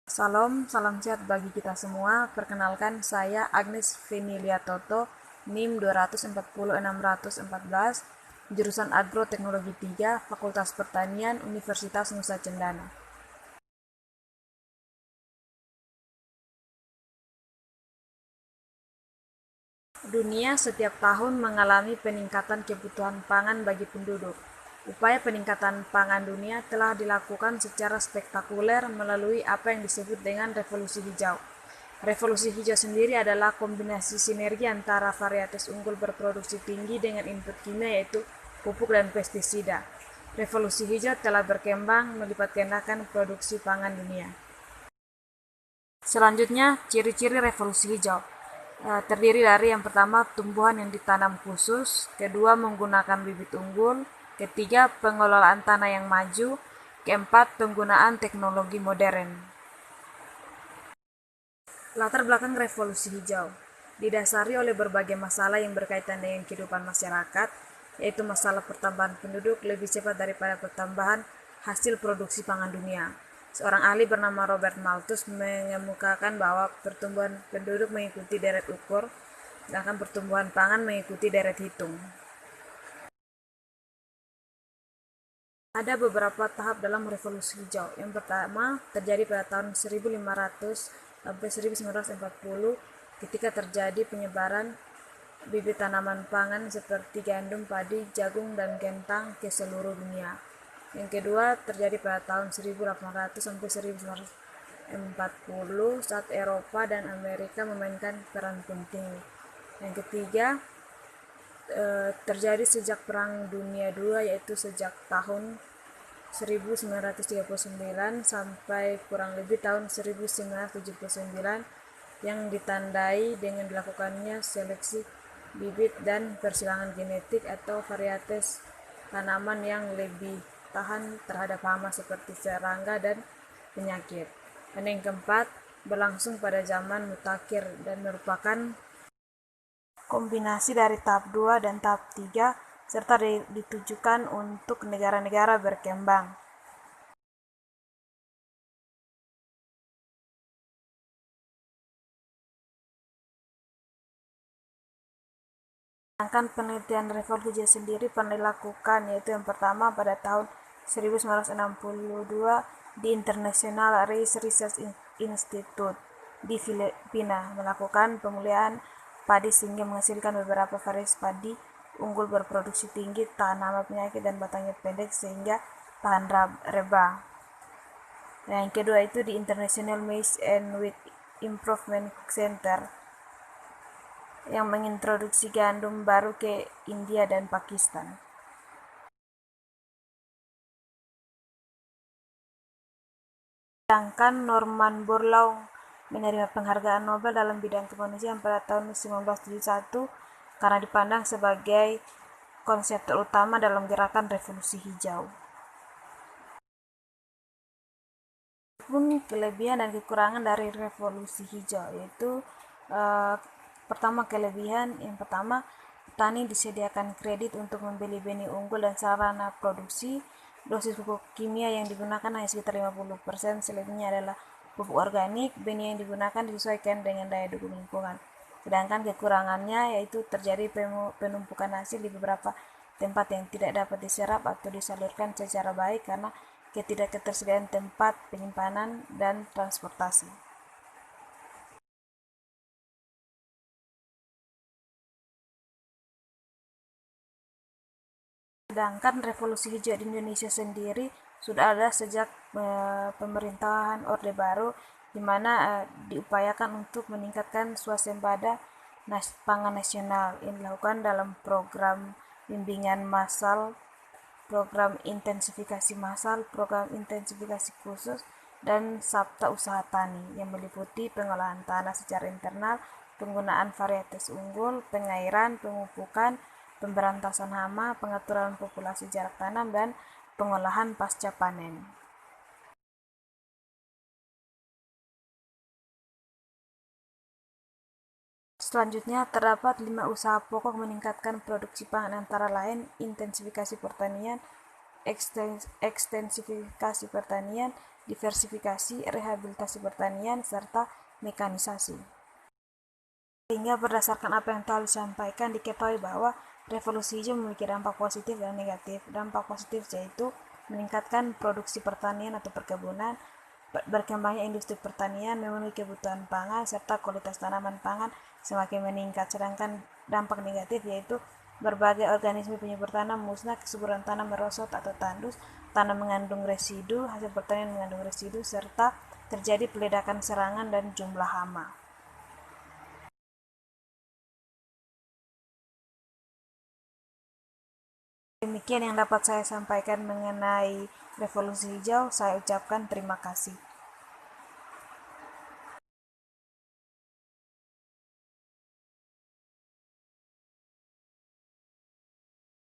Salam sehat bagi kita semua. Perkenalkan, saya Agnes Vinilia Toto, NIM 240-614, jurusan Agroteknologi 3, Fakultas Pertanian, Universitas Nusa Cendana. Dunia setiap tahun mengalami peningkatan kebutuhan pangan bagi penduduk. Upaya peningkatan pangan dunia telah dilakukan secara spektakuler melalui apa yang disebut dengan revolusi hijau. Revolusi hijau sendiri adalah kombinasi sinergi antara varietas unggul berproduksi tinggi dengan input kimia yaitu pupuk dan pestisida. Revolusi hijau telah berkembang melipat gandakan produksi pangan dunia. Selanjutnya, ciri-ciri revolusi hijau terdiri dari yang pertama tumbuhan yang ditanam khusus, kedua menggunakan bibit unggul, ketiga pengelolaan tanah yang maju, keempat penggunaan teknologi modern. Latar belakang revolusi hijau didasari oleh berbagai masalah yang berkaitan dengan kehidupan masyarakat, yaitu masalah pertambahan penduduk lebih cepat daripada pertambahan hasil produksi pangan dunia. Seorang ahli bernama Robert Malthus mengemukakan bahwa pertumbuhan penduduk mengikuti deret ukur, sedangkan pertumbuhan pangan mengikuti deret hitung. Ada beberapa tahap dalam revolusi hijau. Yang pertama terjadi pada tahun 1500 sampai 1940 ketika terjadi penyebaran bibit tanaman pangan seperti gandum, padi, jagung, dan kentang ke seluruh dunia. Yang kedua terjadi pada tahun 1800 sampai 1940 saat Eropa dan Amerika memainkan peran penting. Yang ketiga terjadi sejak Perang Dunia II, yaitu sejak tahun 1939 sampai kurang lebih tahun 1979 yang ditandai dengan dilakukannya seleksi bibit dan persilangan genetik atau varietas tanaman yang lebih tahan terhadap hama seperti serangga dan penyakit. Dan yang keempat berlangsung pada zaman mutakhir dan merupakan kombinasi dari tahap 2 dan tahap 3 serta ditujukan untuk negara-negara berkembang. Sedangkan penelitian revolusi sendiri pernah dilakukan, yaitu yang pertama pada tahun 1962 di International Rice Research Institute di Filipina melakukan pemulihan padi sehingga menghasilkan beberapa varietas padi unggul berproduksi tinggi, tahan hama, penyakit, dan batangnya pendek sehingga tahan reba. Nah, yang kedua itu di International Maize and Wheat Improvement Center yang mengintroduksi gandum baru ke India dan Pakistan. Sedangkan Norman Borlaug menerima penghargaan Nobel dalam bidang kemanusiaan pada tahun 1971 karena dipandang sebagai konseptor utama dalam gerakan revolusi hijau. Pun kelebihan dan kekurangan dari revolusi hijau yaitu pertama kelebihan yang pertama petani disediakan kredit untuk membeli benih unggul dan sarana produksi. Dosis pupuk kimia yang digunakan hanya sekitar 50%, selebihnya adalah pupuk organik. Benih yang digunakan disesuaikan dengan daya dukung lingkungan. Sedangkan kekurangannya yaitu terjadi penumpukan hasil di beberapa tempat yang tidak dapat diserap atau disalurkan secara baik karena ketidaktersediaan tempat penyimpanan dan transportasi. Sedangkan revolusi hijau di Indonesia sendiri sudah ada sejak pemerintahan Orde Baru, di mana diupayakan untuk meningkatkan swasembada pangan nasional. Ini dilakukan dalam program bimbingan massal, program intensifikasi massal, program intensifikasi khusus, dan Sabta Usaha Tani yang meliputi pengolahan tanah secara internal, penggunaan varietas unggul, pengairan, pemupukan, pemberantasan hama, pengaturan populasi jarak tanam, dan pengolahan pasca panen. Selanjutnya, terdapat 5 usaha pokok meningkatkan produksi pangan antara lain intensifikasi pertanian, ekstensifikasi pertanian, diversifikasi, rehabilitasi pertanian, serta mekanisasi. Sehingga berdasarkan apa yang telah disampaikan, diketahui bahwa revolusi hijau memiliki dampak positif dan negatif. Dampak positif yaitu meningkatkan produksi pertanian atau perkebunan, berkembangnya industri pertanian memenuhi kebutuhan pangan, serta kualitas tanaman pangan semakin meningkat. Sedangkan dampak negatif yaitu berbagai organisme penyubur tanah musnah, kesuburan tanah merosot atau tandus, tanah mengandung residu, hasil pertanian mengandung residu, serta terjadi peledakan serangan dan jumlah hama. Demikian yang dapat saya sampaikan mengenai revolusi hijau. Saya ucapkan terima kasih.